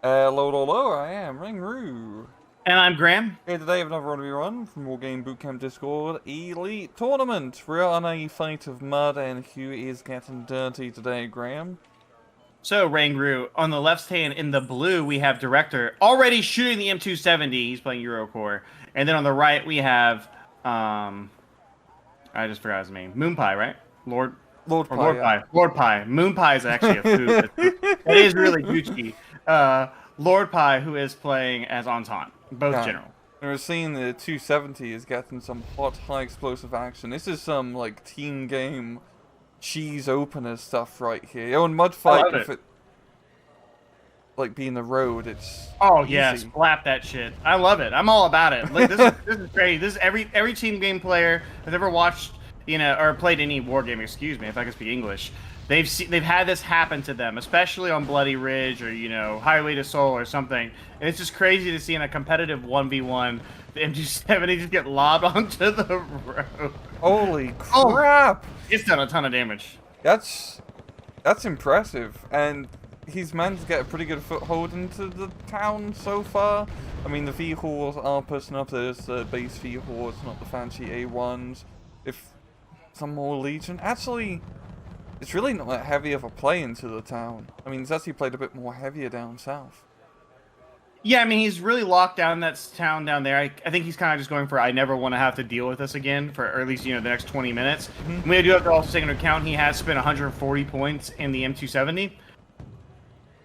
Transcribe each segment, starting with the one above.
Hello, I am Ringroo. And I'm Graham. Here today with another run from Wargame Bootcamp Discord Elite Tournament. We're on a fight of mud, and who is getting dirty today, Graham? So, Rangru, on the left hand in the blue, we have Direktor already shooting the M270. He's playing Eurocore. And then on the right, we have, I just forgot his name. Moonpie, right? Lordpie. Lordpie. Yeah. Lordpie. Moonpie is actually a food. It is really Gucci. Lordpie, who is playing as Entente, both general. And we're seeing the 270 is getting some hot, high explosive action. This is some, like, team game cheese opener stuff right here. Oh, and mud fight, if it like being the road, it's yeah, slap that shit. I love it. I'm all about it. Like, this is great. This is every team game player has ever watched, or played any war game. Excuse me, if I can speak English. They've had this happen to them, especially on Bloody Ridge or Highway to Seoul or something. And it's just crazy to see in a competitive 1v1 the M270 just get lobbed onto the road. Holy crap! It's done a ton of damage. That's impressive, and he's managed to get a pretty good foothold into the town so far. I mean, the vehicles are pushing up. There's the base vehicles, not the fancy A1s. If some more Legion, actually, it's really not that heavy of a play into the town. I mean, he's actually played a bit more heavier down south. Yeah, I mean, he's really locked down that town down there. I think he's kind of just going for, I never want to have to deal with this again for at least, the next 20 minutes. Mm-hmm. We do have to also take into account he has spent 140 points in the M270.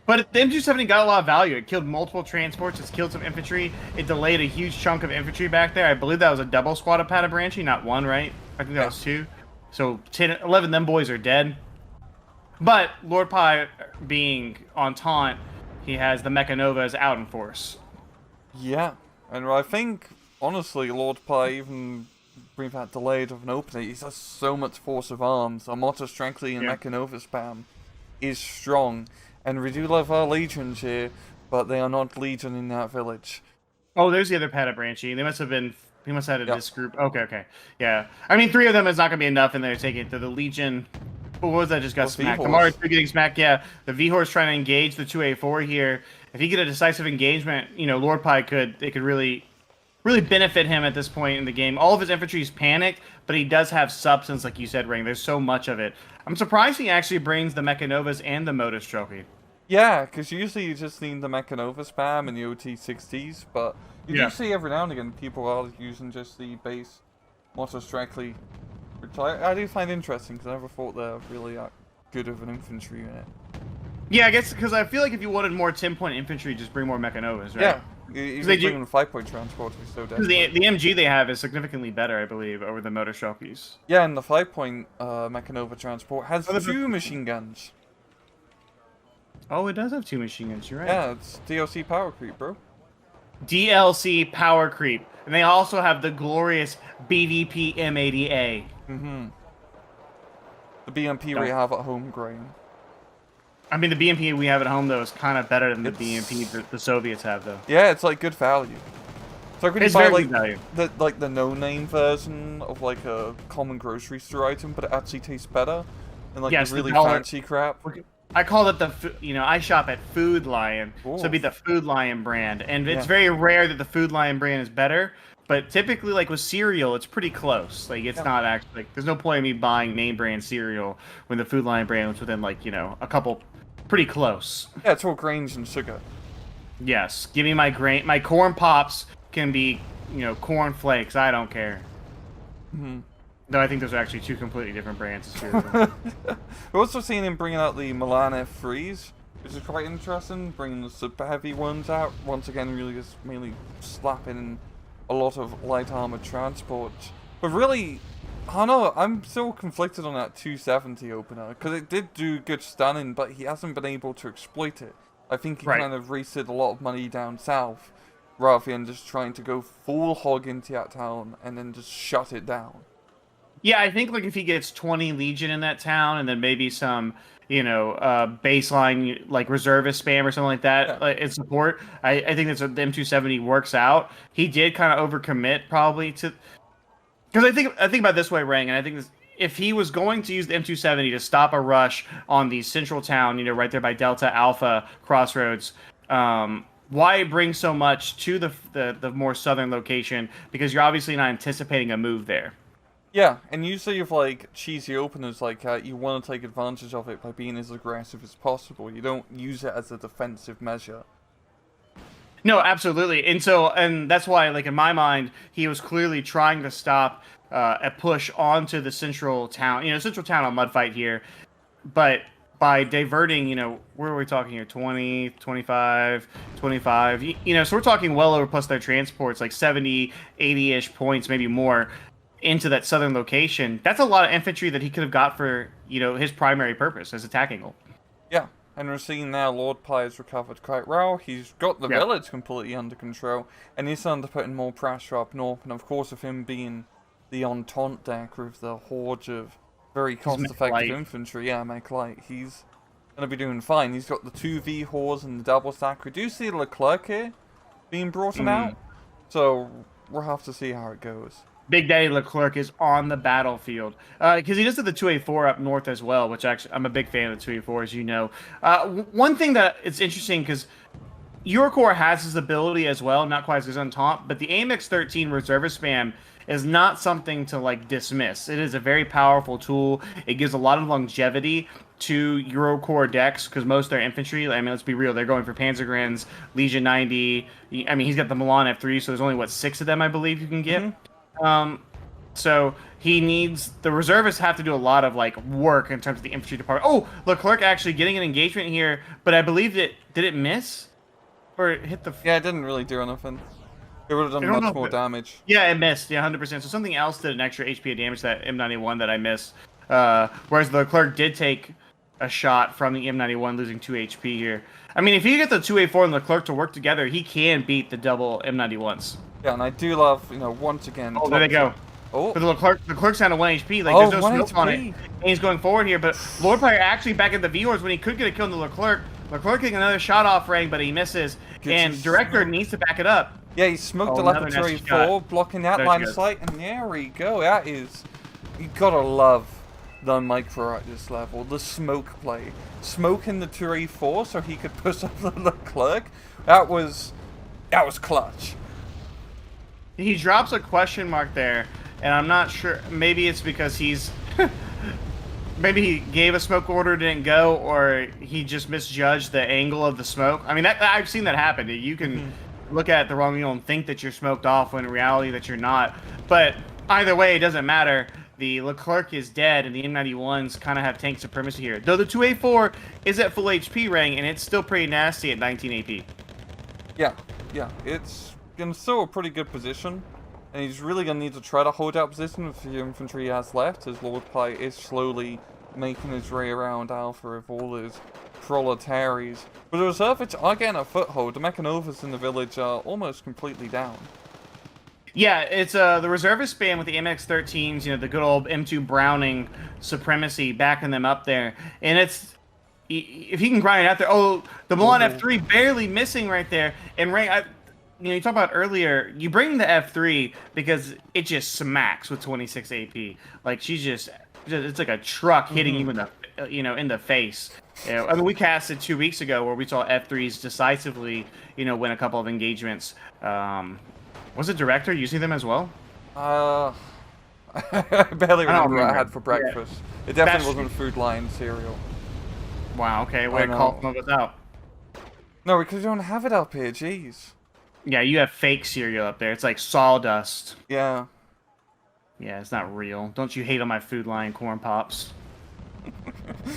But the M270 got a lot of value. It killed multiple transports. It's killed some infantry. It delayed a huge chunk of infantry back there. I believe that was a double squad of Patabranchy, not one, right? I think that was two. So 11 of them boys are dead. But Lordpie being Entente, he has the Mechanovas out in force. Yeah, and I think, honestly, Lordpie, even bring that delayed of an opening, he has so much force of arms. Our Motto Strengthly and Mechanova spam is strong. And we do love our legions here, but they are not legion in that village. Oh, there's the other Patabranchy. They must have been... He must have had this group. Okay. Yeah. I mean, 3 of them is not going to be enough, and they're taking it to the Legion. What was that just got smacked? Kamara 2 getting smacked, yeah. The V-Horse trying to engage the 2A4 here. If he get a decisive engagement, Lordpie could really benefit him at this point in the game. All of his infantry is panicked, but he does have substance, like you said, Ring. There's so much of it. I'm surprised he actually brings the Mechanovas and the Modus Trophy. Yeah, because usually you just need the Mechanova spam and the OT-60s, but you do see every now and again people are using just the base Motto Strictly, which I do find interesting, because I never thought they're really good of an infantry unit. Yeah, I guess, because I feel like if you wanted more 10-point infantry, just bring more Mechanovas, right? Yeah, you bring them 5-point transport, is so desperate. The MG they have is significantly better, I believe, over the Motor Trophies. Yeah, and the 5-point Mechanova transport has 2 machine guns. Oh, it does have 2 machine guns, you're right. Yeah, it's DLC power creep, bro. DLC power creep. And they also have the glorious BVP M80A. Mm-hmm. The BMP we have at home, Graham. I mean, the BMP we have at home, though, is kind of better than the BMP that the Soviets have, though. Yeah, it's like good value. It's like when you buy like the no-name version of like a common grocery store item, but it actually tastes better than like the really fancy crap. I call it I shop at Food Lion, so it'd be the Food Lion brand. And it's very rare that the Food Lion brand is better, but typically, like with cereal, it's pretty close. Like, it's not actually, there's no point in me buying name brand cereal when the Food Lion brand is within, like, a couple, pretty close. Yeah, it's all grains and sugar. Yes, give me my corn pops can be, corn flakes, I don't care. Mm-hmm. No, I think those are actually 2 completely different brands of cereal. We're also seeing him bringing out the Milan F3s, which is quite interesting, bringing the super heavy ones out. Once again, really just mainly slapping a lot of light armored transport. But really, I don't know, I'm still conflicted on that 270 opener, because it did do good stunning, but he hasn't been able to exploit it. I think he kind of wasted a lot of money down south, rather than just trying to go full hog into that town and then just shut it down. Yeah, I think like if he gets 20 Legion in that town, and then maybe some, baseline like reservist spam or something like that in support, I think that's what the M270 works out. He did kind of overcommit probably to, because I think about it this way, Rang, and I think if he was going to use the M270 to stop a rush on the central town, right there by Delta Alpha Crossroads, Why bring so much to the more southern location? Because you're obviously not anticipating a move there. Yeah, and usually with like cheesy openers like that, you want to take advantage of it by being as aggressive as possible. You don't use it as a defensive measure. No, absolutely, and that's why, like in my mind, he was clearly trying to stop a push onto the central town. Central town on Mudfight here, but by diverting, where are we talking here? 20, 25, 25. So we're talking well over plus their transports, like 70, 80-ish points, maybe more, into that southern location. That's a lot of infantry that he could have got for, his primary purpose as attack angle. Yeah, and we're seeing now Lordpie has recovered quite well. He's got the village completely under control, and he's starting to put in more pressure up north. And of course, with him being the Entente deck with the horde of very cost-effective infantry, Mech Light, he's going to be doing fine. He's got the 2V hordes and the double stack. We do see Leclerc here being brought him out, so we'll have to see how it goes. Big Daddy Leclerc is on the battlefield because he does have the 2A4 up north as well, which actually I'm a big fan of the 2A4, as you know. One thing that it's interesting because Eurocorps has his ability as well, not quite as good on top, but the AMX-13 reservist spam is not something to like dismiss. It is a very powerful tool. It gives a lot of longevity to Eurocorps decks because most of their infantry, I mean, let's be real, they're going for Panzergrens, Legion 90. I mean, he's got the Milan F3, so there's only, 6 of them, I believe, you can get. So he needs, the reservists have to do a lot of like work in terms of the infantry department. Oh, Leclerc actually getting an engagement here, but I believe did it miss? Or it hit the... Yeah, it didn't really do anything. It would have done much more damage. Yeah, it missed. Yeah, 100%. So something else did an extra HP of damage, that M91 that I missed. Whereas the Leclerc did take a shot from the M91, losing 2 HP here. I mean, if you get the 2A4 and Leclerc to work together, he can beat the double M91s. Yeah, and I do love, once again... Oh, there they go. Oh. But the Leclerc's down to 1 HP. Like, there's no smoke on it. And he's going forward here. But Lordpie actually back at the V-Hordes when he could get a kill on the Leclerc. Leclerc getting another shot off Ring, but he misses. And Direktor needs to back it up. Yeah, he smoked the Laboratory 4, blocking that line of sight. And there we go. That is... You gotta love the micro at this level. The smoke play. Smoking the 2A4 so he could push up the Leclerc. That was clutch. He drops a question mark there. And I'm not sure, maybe it's because he's, maybe he gave a smoke order, didn't go, or he just misjudged the angle of the smoke. I mean, I've seen that happen. You can look at it the wrong angle and think that you're smoked off when in reality that you're not. But either way, it doesn't matter. The Leclerc is dead, and the M91s kind of have tank supremacy here. Though the 2A4 is at full HP ring, and it's still pretty nasty at 19 AP. Yeah, it's still a pretty good position. And he's really going to need to try to hold that position with the infantry he has left, as Lordpie is slowly making his way around Alpha with all his proletaries. But the reservists are getting a foothold. The Mechanovas in the village are almost completely down. Yeah, it's the reservist spam with the MX-13s, the good old M2 Browning supremacy backing them up there. And it's, if he can grind it out there, the Milan F3 barely missing right there. And you talked about earlier, you bring the F3 because it just smacks with 26 AP. Like, it's like a truck hitting you in the, in the face. I mean, we casted 2 weeks ago where we saw F3s decisively, win a couple of engagements. Was it Direktor using them as well? I barely remember what I had for breakfast. Yeah. It definitely wasn't Food Lion cereal. Wow, okay, way to call some of us out. No, because you don't have it up here, jeez. Yeah, you have fake cereal up there. It's like sawdust. Yeah. Yeah, it's not real. Don't you hate on my Food Lion corn pops?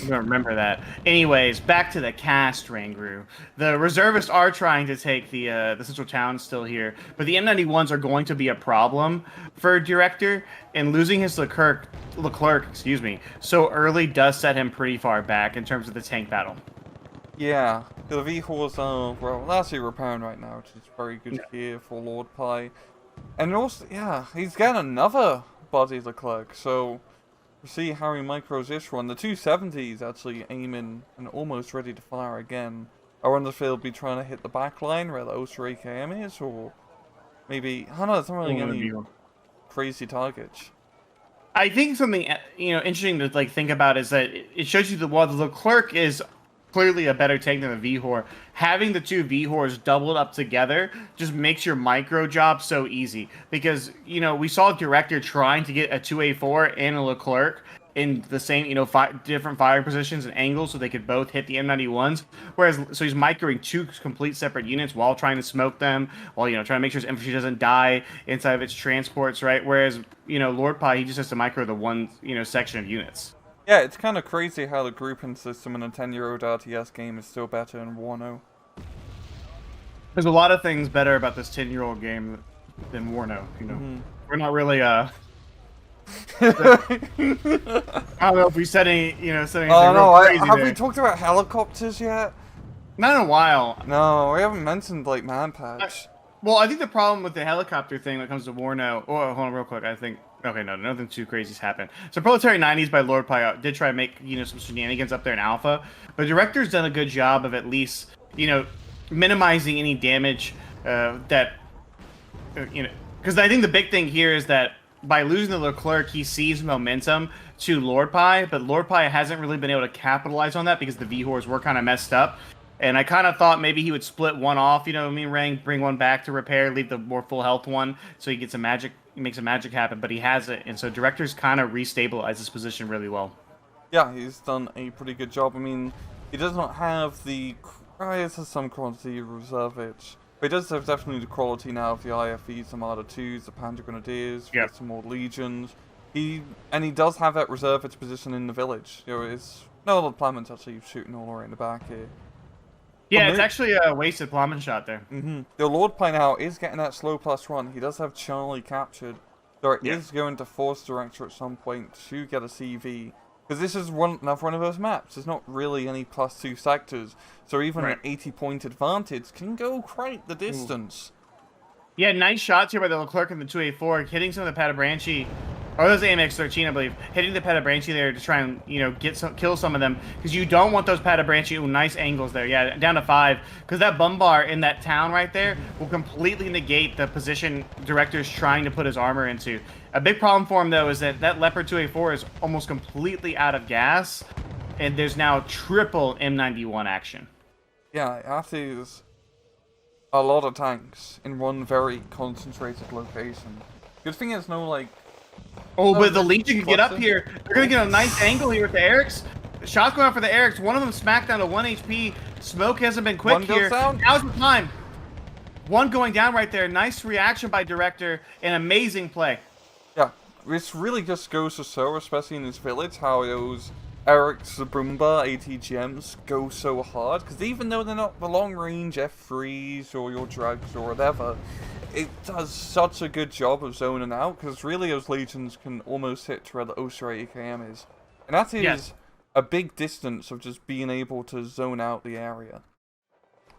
You don't remember that. Anyways, back to the cast, Rangru. The reservists are trying to take the central town still here, but the M91s are going to be a problem for Direktor, and losing his Leclerc, so early does set him pretty far back in terms of the tank battle. Yeah, the V-Horse are, well, that's your repairing right now, which is very good here for Lordpie. And also, yeah, he's getting another body Leclerc, so we'll see how he micros this one. The 270 is actually aiming and almost ready to fire again. I wonder if he'll be trying to hit the back line where the Oster AKM is, or maybe, I don't know, it's not really any crazy targets. I think something, interesting to think about is that it shows you that while the Leclerc is clearly a better tank than the V-Hor. Having the two V-Hors doubled up together just makes your micro job so easy. Because, we saw Direktor trying to get a 2A4 and a Leclerc in the same, different firing positions and angles so they could both hit the M91s. So he's microing two complete separate units while trying to smoke them, while, trying to make sure his infantry doesn't die inside of its transports, right? Whereas, Lordpie, he just has to micro the one, section of units. Yeah, it's kind of crazy how the grouping system in a 10-year-old RTS game is still better in Warno. There's a lot of things better about this 10-year-old game than Warno, We're not really, I don't know if we said anything crazy have there. we talked about helicopters yet? Not in a while. No, we haven't mentioned, like, man-patch. Well, I think the problem with the helicopter thing when it comes to Warno... Oh, hold on real quick, I think... Okay, no, nothing too crazy's happened. So Proletariat 90s by Lordpie did try to make, some shenanigans up there in Alpha, but Direktor's done a good job of at least, minimizing any damage that, because I think the big thing here is that by losing the Leclerc, he sees momentum to Lordpie, but Lordpie hasn't really been able to capitalize on that because the V-Hors were kind of messed up. And I kind of thought maybe he would split one off, Rang, bring one back to repair, leave the more full health one, so he gets some magic, makes some magic happen, but he has it, and so Direktor's kind of restabilized his position really well. Yeah, he's done a pretty good job. I mean, he does not have the... he has some quantity of reservage, but he does have definitely the quality now of the IFEs, the Marder 2s, the Panda Grenadiers, yeah. some more Legions. He does have that reservage position in the village. It's no other Plannment's actually shooting all around the back here. Yeah, it's actually a wasted Plannment shot there. The Lordpie now is getting that slow +1. He does have Charlie captured. So it is going to force Direktor at some point to get a CV. Because this is another one of those maps. There's not really any +2 sectors. So even an 80-point advantage can go quite the distance. Yeah, nice shots here by the Leclerc and the 2A4, hitting some of the Patabranchi. Or those AMX-13, I believe. Hitting the Patabranchi there to try and, kill some of them. Because you don't want those Patabranchi. Ooh, nice angles there. Yeah, down to 5. Because that Bumbar in that town right there will completely negate the position Direktor's trying to put his armor into. A big problem for him, though, is that Leopard 2A4 is almost completely out of gas. And there's now triple M91 action. Yeah, that is a lot of tanks in one very concentrated location. Good thing is no, like... Oh, but the Legion can get up here. They're going to get a nice angle here with the Erics. The shot's going out for the Erics. One of them smacked down to 1 HP. Smoke hasn't been quick here. Now's the time. One going down right there. Nice reaction by Direktor. An amazing play. Yeah, this really just goes to show, especially in this village, how those Erics, Zabumba, ATGMs go so hard. Because even though they're not the long-range F3s or your Drags or whatever, it does such a good job of zoning out, because really those Legions can almost hit to where the OSHA AKM is. And that is a big distance of just being able to zone out the area.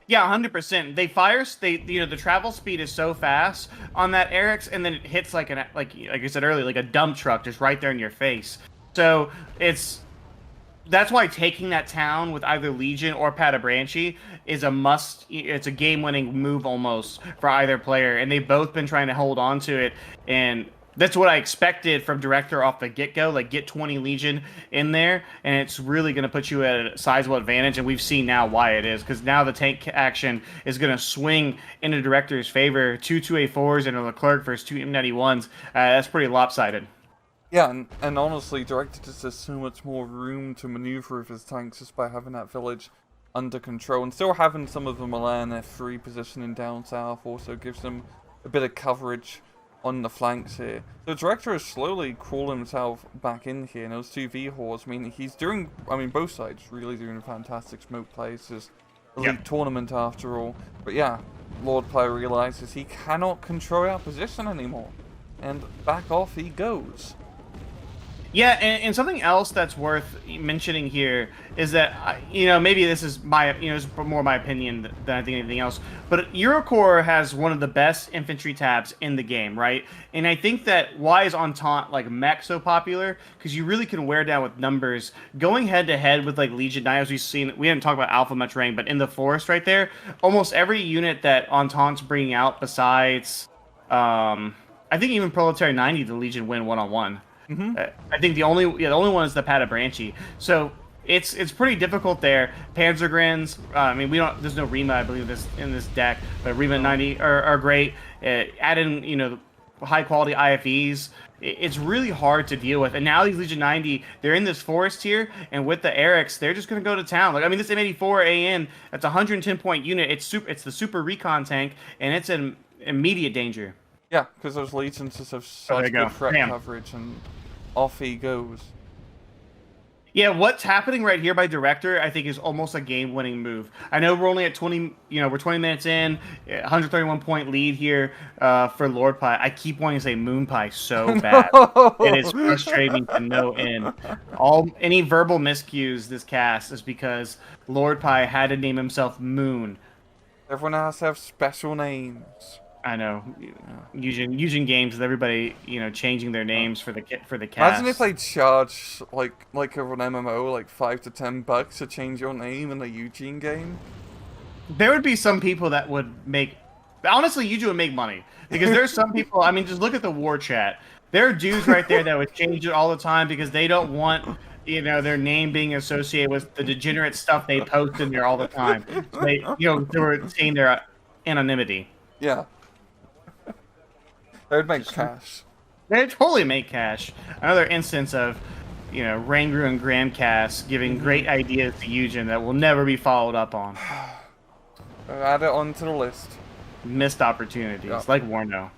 Yeah, 100%. They fire, the travel speed is so fast on that Erics, and then it hits like I said earlier, like a dump truck just right there in your face. So that's why taking that town with either Legion or Patabranchi is a must. It's a game-winning move almost for either player, and they've both been trying to hold on to it, and that's what I expected from Direktor off the get-go, like get 20 Legion in there, and it's really going to put you at a sizable advantage, and we've seen now why it is, because now the tank action is going to swing into Direktor's favor. 2 2A4s and a Leclerc versus 2 M91s. That's pretty lopsided. Yeah, and honestly, Direktor just has so much more room to maneuver with his tanks just by having that village under control. And still having some of the Milan F3 positioning down south also gives them a bit of coverage on the flanks here. So Direktor is slowly crawling himself back in here, and those 2 V-Hors, I mean, he's doing, both sides really doing fantastic smoke plays. It's elite tournament after all. But yeah, Lordpie realizes he cannot control our position anymore. And back off he goes. Yeah, and something else that's worth mentioning here is that, maybe this is it's more my opinion than I think anything else, but Eurocorps has one of the best infantry tabs in the game, right? And I think that why is Entente, like, mech so popular? Because you really can wear down with numbers. Going head-to-head with, like, Legion Knight, as we've seen, we didn't talk about Alpha much rank, but in the forest right there, almost every unit that Entente's bringing out besides, I think even Proletariat 90, the Legion win one-on-one. I think the only one is the Patabranchi. So It's pretty difficult there. Panzergrins. I mean, we don't. There's no Rima, I believe, in this deck, but Rima 90 are great. Add in high quality IFEs. It's really hard to deal with. And now these Legion 90, they're in this forest here, and with the Erics, they're just gonna go to town. Like I mean, this M84 AN, that's a 110 point unit. It's the super recon tank, and it's in immediate danger. Yeah, because those Legions just have such good threat coverage, and off he goes. Yeah, what's happening right here by Direktor, I think, is almost a game-winning move. I know we're only at 20, we're 20 minutes in, 131 point lead here for Lordpie. I keep wanting to say Moonpie so bad. It is frustrating to no end. Any verbal miscues this cast is because Lordpie had to name himself Moon. Everyone has to have special names. I know, using games with everybody, changing their names for the cast. Imagine if they charge like an MMO like $5 to $10 to change your name in the Eugene game. There would be some people that would make, honestly, Eugene would make money because there's some people. I mean, just look at the war chat. There are dudes right there that would change it all the time because they don't want their name being associated with the degenerate stuff they post in there all the time. So they were saying their anonymity. Yeah. They would make cash. They'd totally make cash. Another instance of, Rangru and Gramcast giving great ideas to Eugen that will never be followed up on. Add it onto the list. Missed opportunities, like Warno.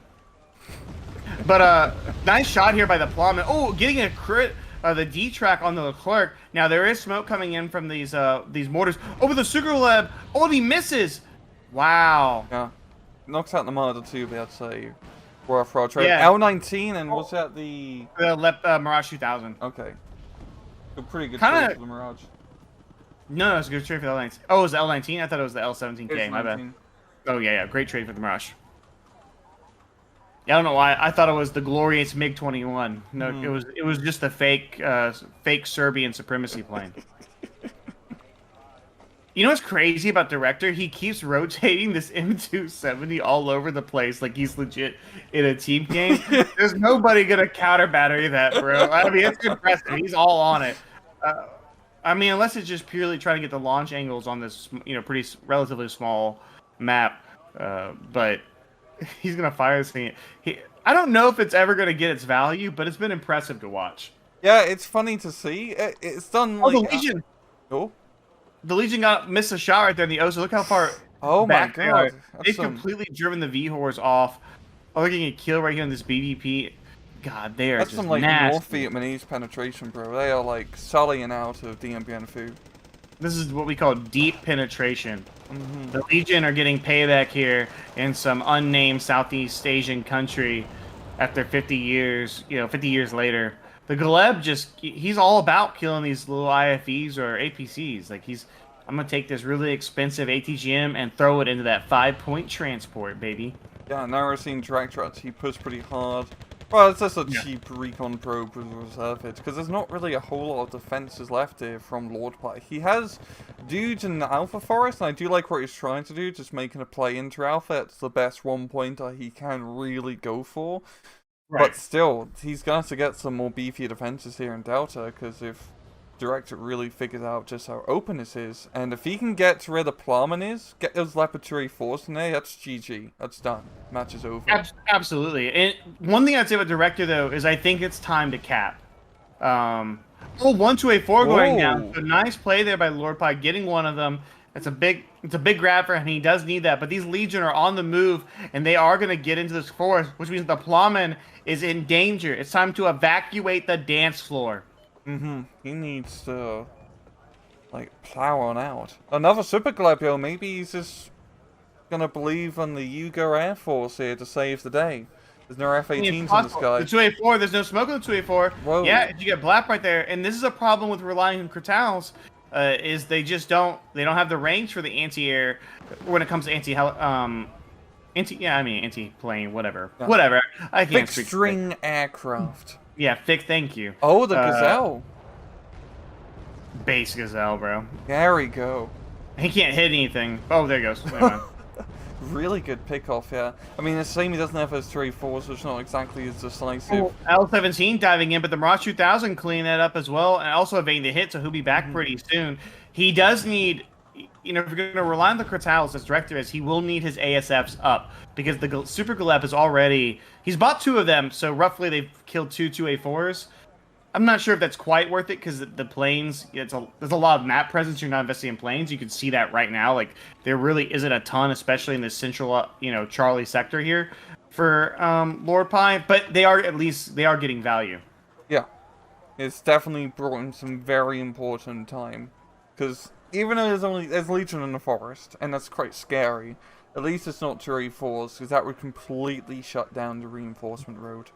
But nice shot here by the Plowman. Oh, getting a crit. The D track on the Leclerc. Now there is smoke coming in from these mortars. Over the Sugarlab. Oh, he misses. Wow. Yeah. Knocks out the Marder too, but I'd say. Rough Rod trade. Yeah. L19 and what's that? The Mirage 2000. Okay. A pretty good trade for the Mirage. No, it's a good trade for the L19. Oh, it was the L19? I thought it was the L17K. My bad. Oh yeah, great trade for the Mirage. Yeah, I don't know why. I thought it was the glorious MiG-21. No, it was just a fake Serbian supremacy plane. You know what's crazy about Direktor? He keeps rotating this M270 all over the place like he's legit in a team game. There's nobody gonna counter battery that, bro. I mean, it's impressive. He's all on it. I mean, unless it's just purely trying to get the launch angles on this, pretty relatively small map. But he's gonna fire this thing. I don't know if it's ever gonna get its value, but it's been impressive to watch. Yeah, it's funny to see. It's done like. Oh, the Legion. Oh. The Legion missed a shot right there in the O, so look how far back they are. They've completely driven the V-Horse off. Oh, they're getting a kill right here on this BVP. God, they are That's just some, like, nasty. North Vietnamese penetration, bro. They are, like, sullying out of DMBN food. This is what we call deep penetration. The Legion are getting payback here in some unnamed Southeast Asian country after 50 years, 50 years later. The Gleb he's all about killing these little IFEs or APCs. Like I'm gonna take this really expensive ATGM and throw it into that 5-point transport, baby. Yeah, now we're seeing Direktor. He pushed pretty hard. Well, it's just a cheap recon probe with reserve hits, because there's not really a whole lot of defenses left here from Lordpie. He has dudes in the Alpha Forest, and I do like what he's trying to do, just making a play into Alpha. It's the best one-pointer he can really go for. Right. But still, he's going to get some more beefier defenses here in Delta, because if Direktor really figures out just how open this is, and if he can get to where the Plowman is, get those Leopardary Force in there, that's GG. That's done. Match is over. Absolutely. And one thing I'd say about Direktor, though, is I think it's time to cap. 1-2-4 going down. So nice play there by Lordpie, getting one of them. It's a big grab for him. He does need that. But these Legion are on the move, and they are going to get into this forest, which means the Plowman is in danger. It's time to evacuate the dance floor. He needs to, like, plow on out. Another Super Globule. Maybe he's just going to believe on the Yugo Air Force here to save the day. There's no F-18s in the sky. The 284, there's no smoke on the 284. Whoa. Yeah, you get Blap right there. And this is a problem with relying on Crotals. Is they just don't have the range for the anti-air when it comes to anti-plane, whatever. Yeah. Whatever. I can't Fixed string aircraft. Yeah, thank you. Oh, the Gazelle. Base Gazelle, bro. There we go. He can't hit anything. Oh, there he goes. Really good pick-off, yeah. I mean, it's a shame he doesn't have those 3-4s, so it's not exactly as decisive. Oh, L17 diving in, but the Mirage 2000 clean that up as well, and also evading the hit, so he'll be back pretty soon. He does need, you know, if you're going to rely on the Crotals as Direktor is, he will need his ASFs up, because the Super Galep is already, he's bought 2 of them, so roughly they've killed 2 2A4s. I'm not sure if that's quite worth it because the planes, there's a lot of map presence. You're not investing in planes. You can see that right now. Like there really isn't a ton, especially in the central, Charlie sector here for Lordpie. But they are getting value. Yeah, it's definitely brought in some very important time because even though there's Legion in the forest and that's quite scary, at least it's not 2A4s because that would completely shut down the reinforcement road.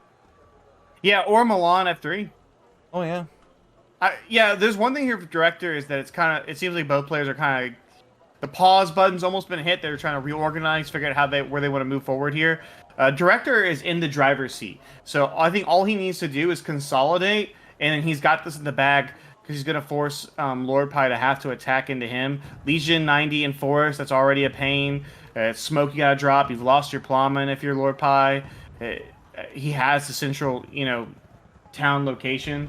Yeah, or Milan F3. Oh yeah. Yeah, there's one thing here for Direktor is that it seems like both players are kind of, the pause button's almost been hit. They're trying to reorganize, figure out where they want to move forward here. Direktor is in the driver's seat. So I think all he needs to do is consolidate, and then he's got this in the bag because he's going to force Lordpie to have to attack into him. Legion 90 in Forest, that's already a pain. Smoke you got to drop. You've lost your Plowman if you're Lordpie. He has the central, town location.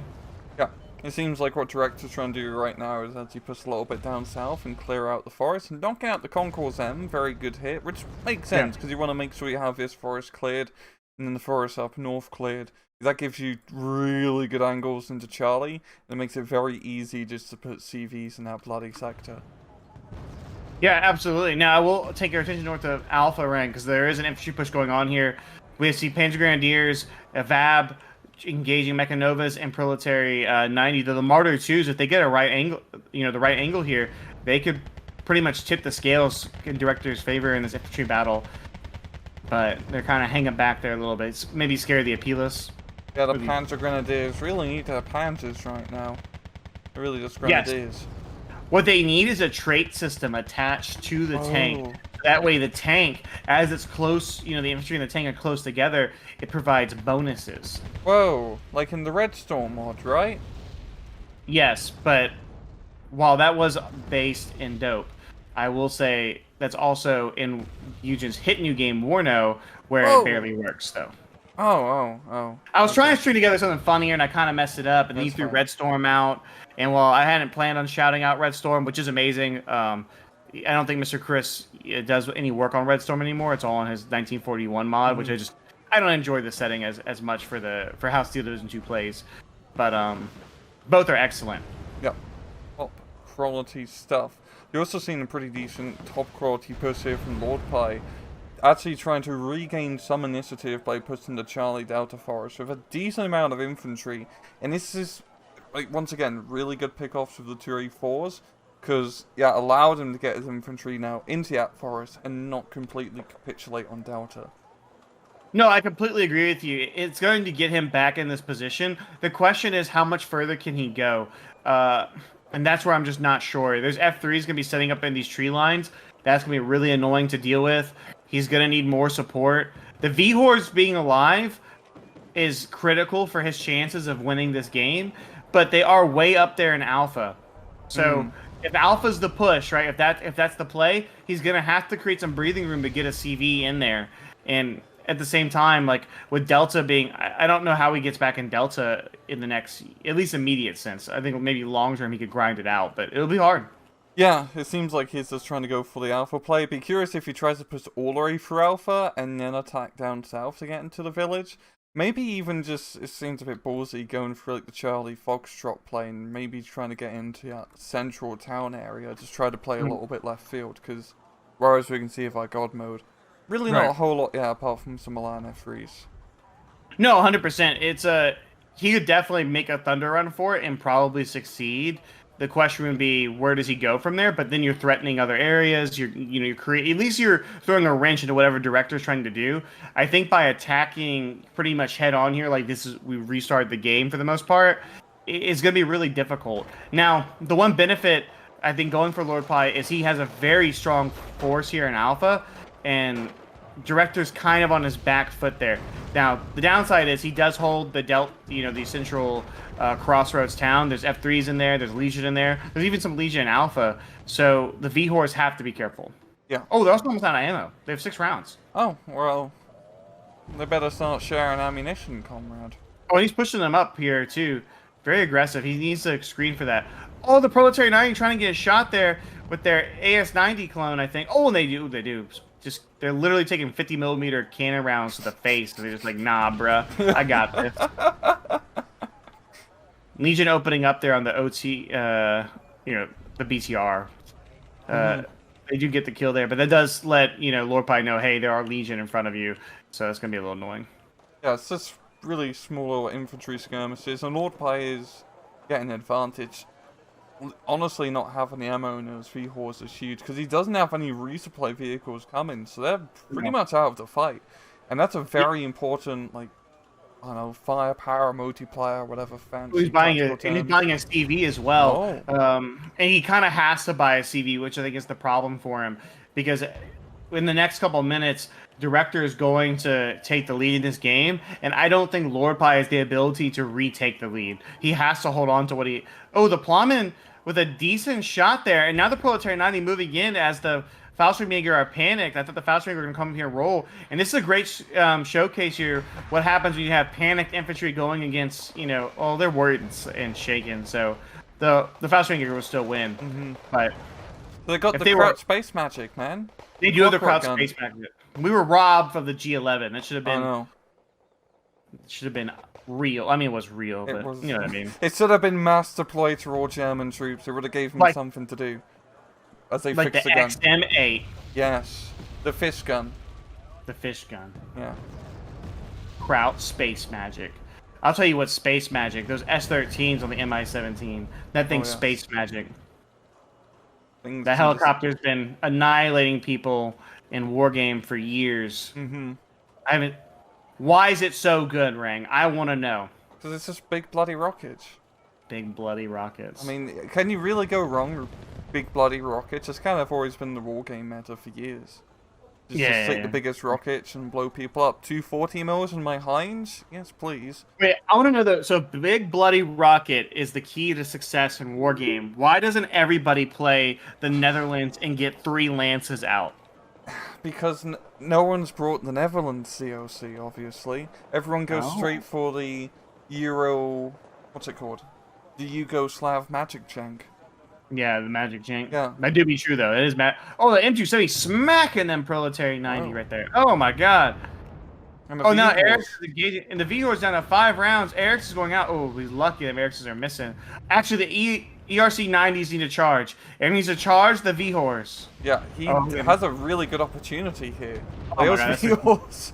Yeah, it seems like what Direktor's trying to do right now is as he push a little bit down south and clear out the forest and knock out the Concourse M. Very good hit, which makes sense because you want to make sure you have this forest cleared and then the forest up north cleared. That gives you really good angles into Charlie and it makes it very easy just to put CVs in that bloody sector. Yeah, absolutely. Now I will take your attention north of Alpha Rank because there is an infantry push going on here. We see Panzer Grenadiers, VAB, engaging Mechanovas and Proletary 90. The Martyr 2s, if they get a right angle, the right angle here, they could pretty much tip the scales in Direktor's favor in this infantry battle. But they're kind of hanging back there a little bit. It's maybe scare the Appealists. Yeah, the Panzer Grenadiers really need to have Panzers right now. They're really just Grenadiers. Yes. What they need is a trait system attached to the tank. That way the tank, as it's close, the infantry and the tank are close together, it provides bonuses. Whoa, like in the Red Storm mod, right? Yes, but while that was based in Dope, I will say that's also in Eugen's hit new game, Warno, where it barely works, though. Oh. I was trying to string together something funnier, and I kind of messed it up, and then he threw Red Storm out. And while I hadn't planned on shouting out Red Storm, which is amazing, I don't think Mr. Chris does any work on Red Storm anymore. It's all on his 1941 mod, which I don't enjoy the setting as much for how Steel Division 2 plays. But both are excellent. Yep. Top quality stuff. You're also seeing a pretty decent top quality push here from Lordpie. Actually trying to regain some initiative by pushing the Charlie Delta Forest with a decent amount of infantry. And this is, once again, really good pickoffs with the 2A4s. Because, allowed him to get his infantry now into that forest and not completely capitulate on Delta. No, I completely agree with you. It's going to get him back in this position. The question is, how much further can he go? And that's where I'm just not sure. There's F3s going to be setting up in these tree lines. That's going to be really annoying to deal with. He's going to need more support. The V-Hordes being alive is critical for his chances of winning this game. But they are way up there in Alpha. So... If Alpha's the push, right? If that's the play, he's gonna have to create some breathing room to get a CV in there. And at the same time, like with Delta being, I don't know how he gets back in Delta in the next, at least immediate sense. I think maybe long term he could grind it out, but it'll be hard. Yeah, it seems like he's just trying to go for the Alpha play. Be curious if he tries to push all the way through Alpha and then attack down south to get into the village. Maybe even just, it seems a bit ballsy going through like the Charlie Foxtrot plane, maybe trying to get into that central town area, just try to play a little bit left field, because whereas we can see if our God mode, really not a whole lot, apart from some Milan F3s. No, 100%. It's he could definitely make a Thunder Run for it and probably succeed. The question would be, where does he go from there? But then you're threatening other areas. You're at least you're throwing a wrench into whatever Direktor's trying to do. I think by attacking pretty much head on here, like we restarted the game for the most part, it's going to be really difficult. Now, the one benefit I think going for Lordpie is he has a very strong force here in Alpha, and Direktor's kind of on his back foot there. Now, the downside is he does hold the central crossroads town. There's F3s in there. There's Legion in there. There's even some Legion in Alpha. So the V-Horse have to be careful. Yeah. Oh, they're also almost out of ammo. They have 6 rounds. Oh, well, they better start sharing ammunition, comrade. Oh, and he's pushing them up here, too. Very aggressive. He needs to screen for that. Oh, the Proletariat 90 trying to get a shot there with their AS-90 clone, I think. Oh, and they do. Just, they're literally taking 50mm cannon rounds to the face. They're just like, nah, bruh. I got this. Legion opening up there on the OT, the BTR. They do get the kill there, but that does let, Lordpie know, hey, there are Legion in front of you. So that's going to be a little annoying. Yeah, it's just really small little infantry skirmishes, and Lordpie is getting an advantage. Honestly, not having the ammo in his V-Horse is huge, because he doesn't have any resupply vehicles coming, so they're pretty much out of the fight. And that's a very important, like, I don't know, firepower, multiplier, whatever fancy. He's buying a CV as well. Oh. And he kind of has to buy a CV, which I think is the problem for him, because in the next couple of minutes, Direktor is going to take the lead in this game, and I don't think Lordpie has the ability to retake the lead. He has to hold on to what he... Oh, the Plowman with a decent shot there, and now the Proletariat 90 moving in as the Faustringmajor are panicked. I thought the Faustringmajor were going to come here and roll, and this is a great showcase here. What happens when you have panicked infantry going against, they're worried and shaken, so the Faustringmajor will still win. But they got the crowd space magic, man. They do have the crowd space magic. We were robbed from the G11. That should have been. Oh, no. It should have been real. I mean, it was real, but you know what I mean. It should have been mass deployed to all German troops. It would have gave them something to do. As they fix the gun. Like the XM8. Yes. The fish gun. The fish gun. Yeah. Kraut space magic. I'll tell you what space magic. Those S-13s on the Mi-17. That thing's space magic. That helicopter's been annihilating people in Wargame for years. Why is it so good, Rang? I want to know. Because it's just big bloody rockets. Big bloody rockets. I mean, can you really go wrong with big bloody rockets? It's kind of always been the Wargame meta for years. Just take the biggest rockets and blow people up. 240 mils in my Heinz? Yes, please. Wait, I want to know though. So, big bloody rocket is the key to success in Wargame. Why doesn't everybody play the Netherlands and get 3 lances out? Because no one's brought the Netherlands COC, obviously. Everyone goes straight for the Euro... What's it called? The Yugoslav Magic Jank. Yeah, the Magic Jank. Yeah. That do be true, though. It is Oh, the M270 smacking them Proletariat 90 right there. Oh, my God. Oh, now Eric's engaging. And the V-Horse down to 5 rounds. Eric's is going out. Oh, he's lucky that Eric's are missing. Actually, the ERC 90s need to charge. Eric needs to charge the V-Horse. Yeah, he has a really good opportunity here. Oh my God, V-Horse.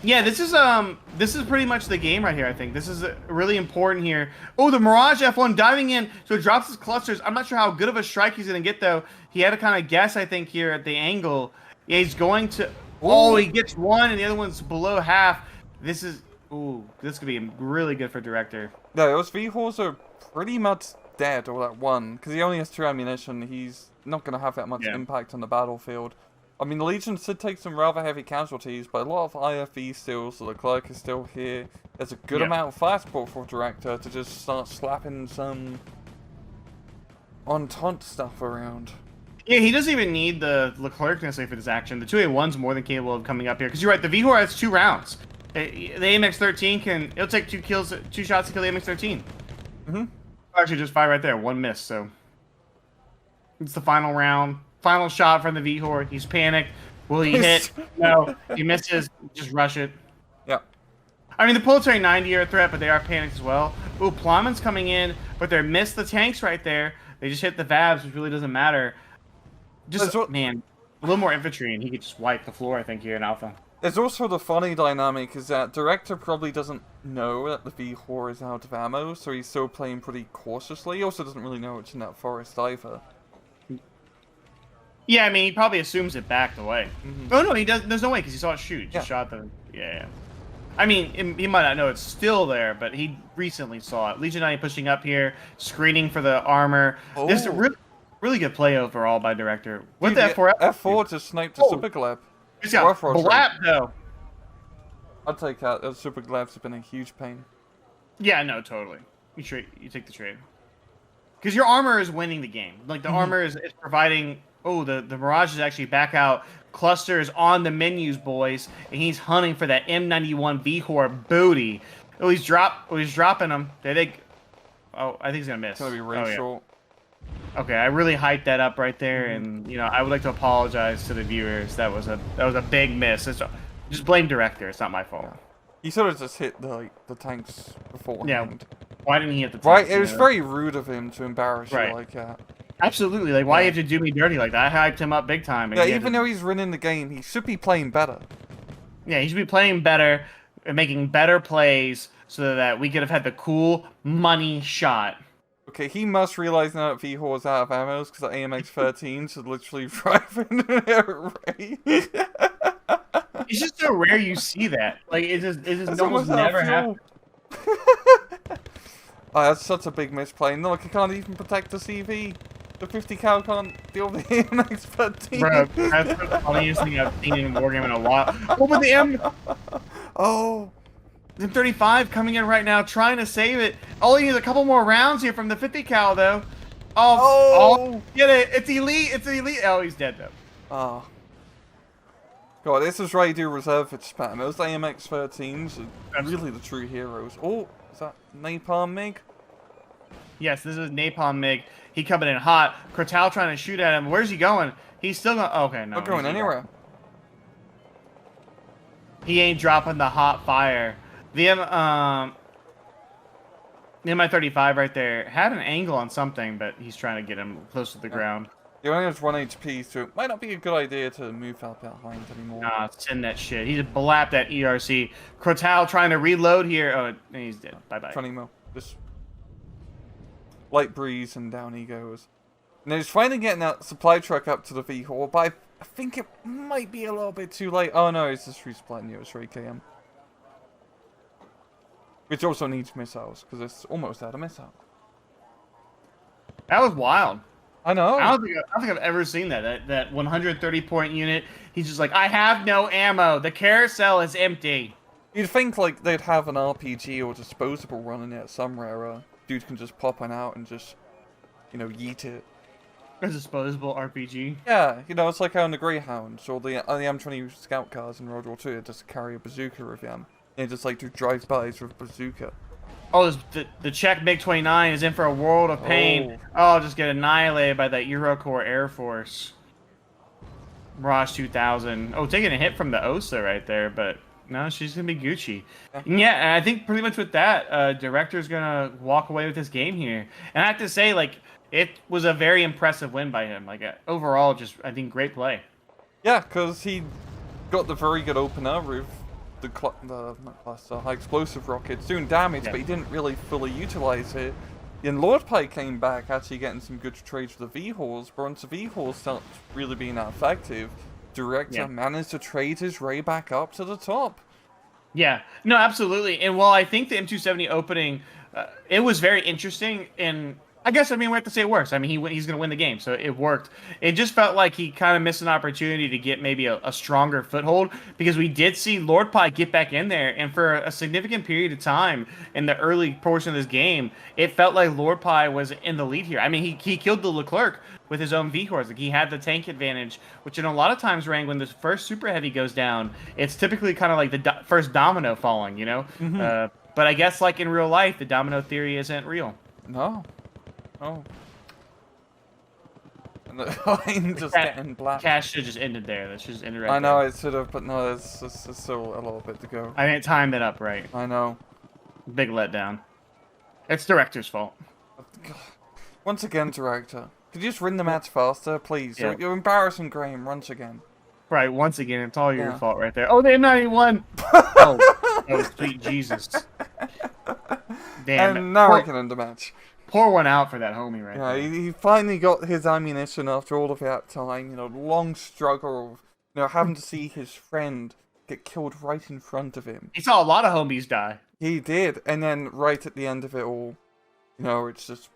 Yeah, this is pretty much the game right here, I think. This is really important here. Oh, the Mirage F1 diving in, so it drops his clusters. I'm not sure how good of a strike he's going to get, though. He had to kind of guess, I think, here at the angle. Yeah, he's going to... Oh, he gets 1, and the other one's below half. This is... Ooh, this could be really good for Direktor. No, those V-Horse are pretty much dead, or that one, because he only has 2 ammunition. He's not going to have that much impact on the battlefield. I mean, the Legion did take some rather heavy casualties, but a lot of IFE still, so the Clerk is still here. There's a good amount of fire support for Direktor to just start slapping some Entente stuff around. Yeah, he doesn't even need the Leclerc necessarily for this action. The 2A1's more than capable of coming up here, because you're right, the V-Hor has 2 rounds. The AMX-13 it'll take 2 shots to kill the AMX-13. Actually, just 5 right there, 1 miss, so. It's the final round. Final shot from the V-Hor. He's panicked. Will he hit? No. He misses. Just rush it. Yeah. I mean, the Proletariat 90 are a threat, but they are panicked as well. Ooh, Plowman's coming in, but they missed the tanks right there. They just hit the Vabs, which really doesn't matter. Just, man, a little more infantry, and he could just wipe the floor, I think, here in Alpha. There's also the funny dynamic is that Direktor probably doesn't know that the V-Hor is out of ammo, so he's still playing pretty cautiously. He also doesn't really know it's in that forest either. Yeah, I mean, he probably assumes it backed away. Oh, no, he does. There's no way, because he saw it shoot. He just shot the... Yeah. I mean, he might not know it's still there, but he recently saw it. Legion 90 pushing up here, screening for the armor. Oh. This is a really good play overall by Direktor. With the F4... F4 just sniped the Super Gleb. He's got Blap, though. I'll take that. Super Glebs have been a huge pain. Yeah, no, totally. You take the trade. because your armor is winning the game. Like the armor is providing. Oh, the Mirage is actually back out. Cluster is on the menus, boys, and he's hunting for that M91 Vihor booty. Oh, he's dropping them. Oh, I think he's gonna miss. It's gonna be really short. Okay, I really hyped that up right there, and I would like to apologize to the viewers. That was a big miss. Just blame Direktor. It's not my fault. Yeah. He sort of just hit the tanks beforehand. Yeah. Why didn't he hit the tanks? Right, it was very rude of him to embarrass you like that. Absolutely. Like, why you have to do me dirty like that? I hyped him up big time. Yeah, even though he's running the game, he should be playing better. Yeah, he should be playing better and making better plays so that we could have had the cool money shot. Okay, he must realize now that Vihor's out of ammo because the AMX-13 should literally drive into it. It's just so rare you see that. Like, it's just almost never happened. Oh, that's such a big misplay. No, look, he can't even protect the CV. The 50 cal can't deal with the AMX-13. Bro, that's the funniest thing I've seen in Wargame in a while. Oh, but the M... Oh. The 35 coming in right now, trying to save it. All he needs a couple more rounds here from the 50 cal, though. Oh, get it. It's elite. It's elite. Oh, he's dead, though. Oh. God, this is why you do reserve spam. Those AMX-13s are really the true heroes. Oh, is that Napalm Mig? Yes, this is Napalm Mig. He coming in hot. Cortal trying to shoot at him. Where's he going? He's still going. Oh, okay, no. Not going anywhere. He ain't dropping the hot fire. The Mi-35 right there had an angle on something, but he's trying to get him close to the ground. He only has 1 HP, so it might not be a good idea to move out behind anymore. Nah, send that shit. He just blapped that ERC. Cortal trying to reload here. Oh, and he's dead. Bye-bye. Tourney Mo. Just light breeze and down he goes. And he's finally getting that supply truck up to the V-Hall, but I think it might be a little bit too late. Oh no, it's just resupplying the Osprey KM. Which also needs missiles, because it's almost out of missile. That was wild. I know. I don't think I've ever seen that. That 130-point unit. He's just like, I have no ammo. The carousel is empty. You'd think like they'd have an RPG or disposable running it somewhere. Dude can just pop one out and just, yeet it. A disposable RPG. Yeah, it's like how in the Greyhounds or the M20 scout cars in World War II, it just carry a bazooka with them. And just like do drive-bys with bazooka. Oh, the Czech MiG-29 is in for a world of pain. Oh, just get annihilated by that Eurocorps Air Force. Mirage 2000. Oh, taking a hit from the Osa right there, but no, she's going to be Gucci. Yeah, and I think pretty much with that, Direktor's going to walk away with this game here. And I have to say, like, it was a very impressive win by him. Like, overall, just, I think, great play. Yeah, because he got the very good opener with the high explosive rockets doing damage, but he didn't really fully utilize it. And Lordpie came back, actually getting some good trades with the V-Halls, but once the V-Halls stopped really being that effective, Direktor managed to trade his Ray back up to the top. Yeah, no, absolutely. And while I think the M270 opening, it was very interesting, and I guess, we have to say it works. He's going to win the game, so it worked. It just felt like he kind of missed an opportunity to get maybe a stronger foothold, because we did see Lordpie get back in there, and for a significant period of time in the early portion of this game, it felt like Lordpie was in the lead here. He killed the Leclerc with his own V-Horse. Like, he had the tank advantage, which in a lot of times, Rang, when this first Super Heavy goes down, it's typically kind of like the first domino falling, But I guess, like in real life, the domino theory isn't real. No. Oh. And the line just getting black. Cash should just ended there. That should just ended right I know, there. it should have, but no, it's still a little bit to go. I didn't time that up right. I know. Big letdown. It's Direktor's fault. Once again, Direktor. Could you just win the match faster, please? Yeah. You're embarrassing Graham once again. Right, once again, it's all your fault right there. Oh, they M91! oh, sweet Jesus. Damn. And now we can end the match. Pour one out for that homie right there. He finally got his ammunition after all of that time. Long struggle of, having to see his friend get killed right in front of him. He saw a lot of homies die. He did, and then right at the end of it all, it's just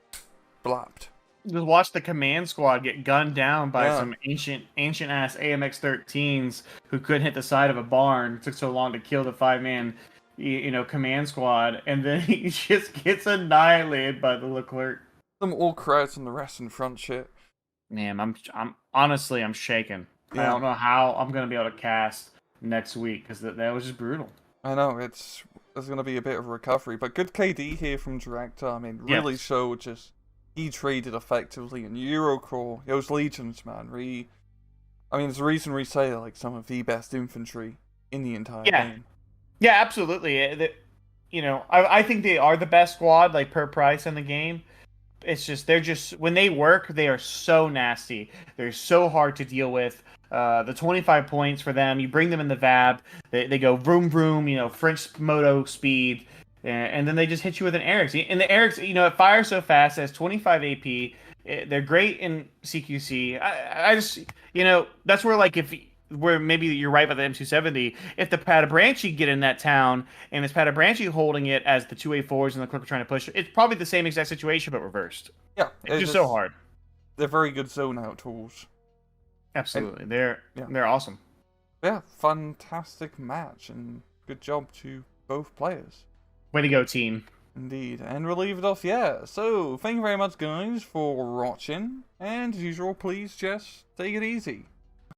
blapped. Just watch the command squad get gunned down by some ancient ass AMX-13s who couldn't hit the side of a barn. It took so long to kill the 5-man command squad, and then he just gets annihilated by the Leclerc. Some all crowds and the rest in front shit. Man, I'm honestly I'm shaking. I Yeah. don't know how I'm gonna be able to cast next week because that was just brutal. I know, there's going to be a bit of a recovery, but good KD here from Direktor. I mean, really Yes. showed just he traded effectively in Eurocore. Those legions, man, I mean, there's a reason we say like some of the best infantry in the entire game. Yeah, absolutely. You know, I think they are the best squad, like per price in the game. It's just they're just when they work, they are so nasty. They're so hard to deal with. The 25 points for them, you bring them in the VAB, they go vroom vroom, you know, French moto speed, and then they just hit you with an Eric's. And the Eric's, you know, it fires so fast, it has 25 AP. They're great in CQC. I just, you know, that's where like where maybe you're right about the M270. If the Patabranchi get in that town and it's Patabranchi holding it as the 2A4s and the Clipper trying to push, it's probably the same exact situation but reversed. Yeah, It's just so hard. They're very good zone out tools. Absolutely, they're awesome. Yeah, fantastic match and good job to both players. Way to go, team. Indeed, and we'll leave it off here. So, thank you very much, guys, for watching, and as usual, please just take it easy.